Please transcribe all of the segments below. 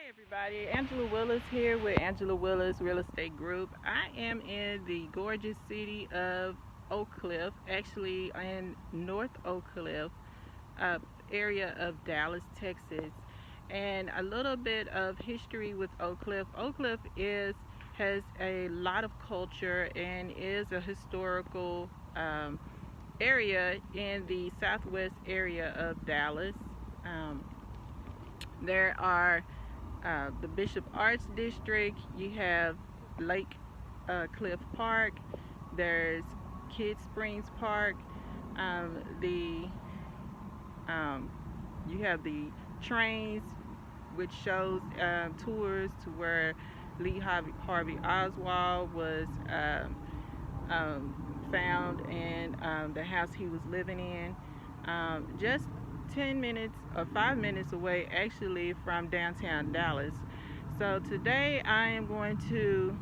Hi everybody, Angela Willis here with Angela Willis Real Estate Group. I am in the gorgeous city of Oak Cliff, actually in North Oak Cliff, area of Dallas, Texas. And a little bit of history with Oak Cliff. Oak Cliff has a lot of culture and is a historical area in the southwest area of Dallas. There are the Bishop Arts District. You have Lake Cliff Park. There's Kids Springs Park. The You have the trains, which shows tours to where Lee Harvey Oswald was found and the house he was living in. Just 10 minutes or 5 minutes away actually from downtown Dallas. So today I am going to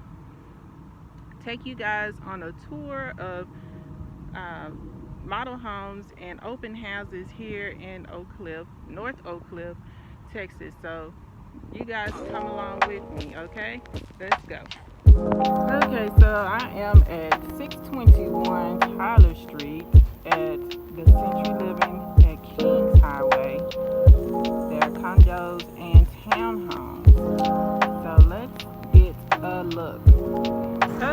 take you guys on a tour of model homes and open houses here in Oak Cliff, North Oak Cliff, Texas. So you guys come along with me, okay? Let's go. Okay, so I am at 621 Tyler Street at the Century Living at Kings Highway. There are condos and townhomes. So let's get a look.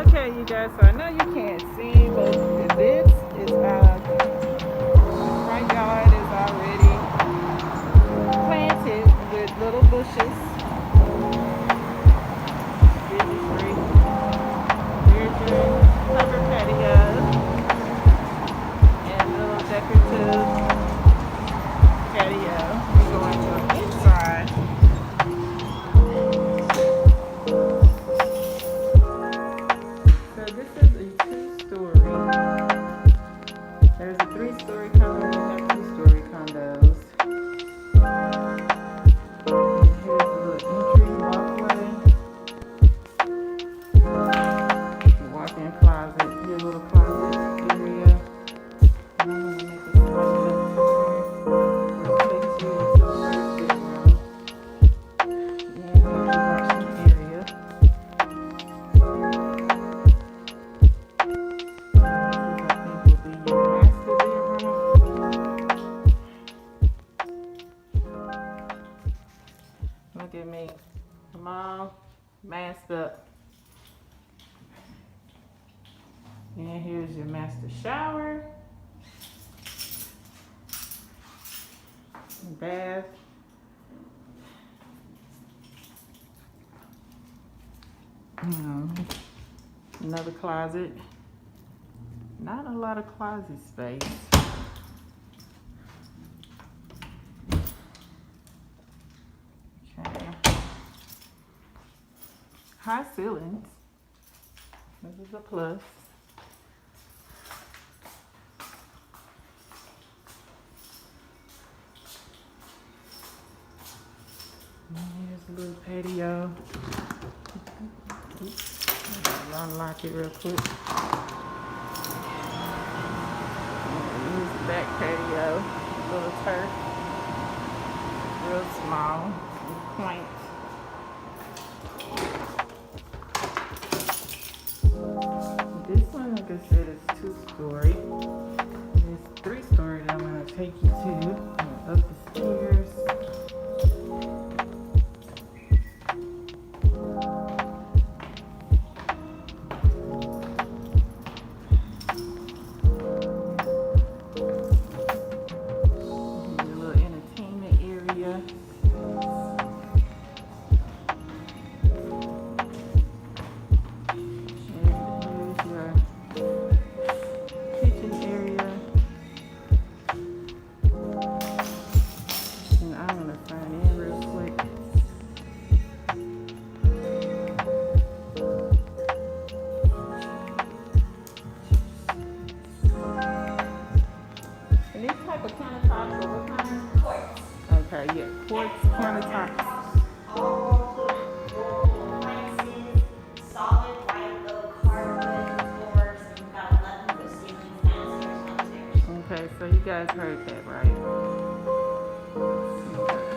Okay, you guys, so I know you can't see, but this is the front yard is already planted with little bushes. Covered patio and little decorative patio. We're going to the inside. So this is a 2-story. There's a 3-story condo and there are 2-story condos. And here's a little entry walkway. Walk-in closet, your little closet area. And I'm going to make this closet takes you into the first bedroom. And here's the washing area. This I think will be your master bedroom. Look at me. I'm all masked up. And here's your master shower, bath, another closet. Not a lot of closet space. Okay. High ceilings. This is a plus. Here's a little patio. Oops. I'll unlock it real quick. Here's the back patio. Little turf. Real small. Quaint. This one, like I said, is 2-story. There's 3-story that I'm going to take you to. Up the stairs. Okay, yeah, quartz countertops. Solid white oak hardwood floors, about 11-foot ceilings downstairs and upstairs. Okay, so you guys heard that, right? Okay.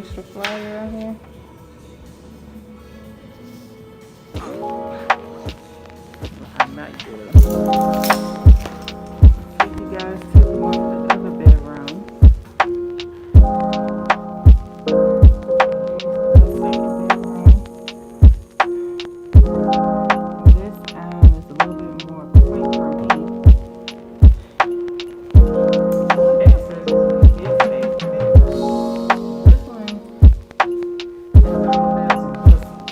extra flyer out here. I might do it. Take you guys to the other bedroom. This is a little bit more quaint for me. Downstairs is a big space bedroom. This one is all bells and whistles.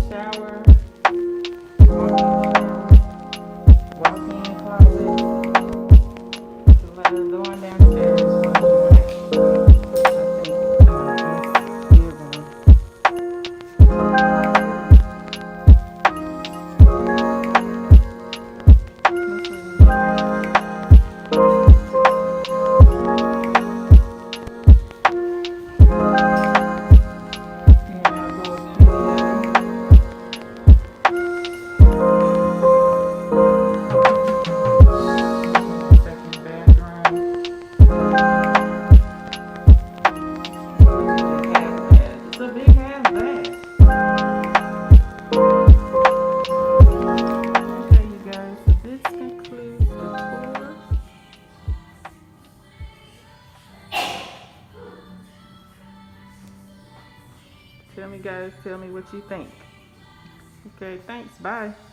Shower, walk-in closet, the one downstairs was I think tell me what you think. Okay, thanks, bye.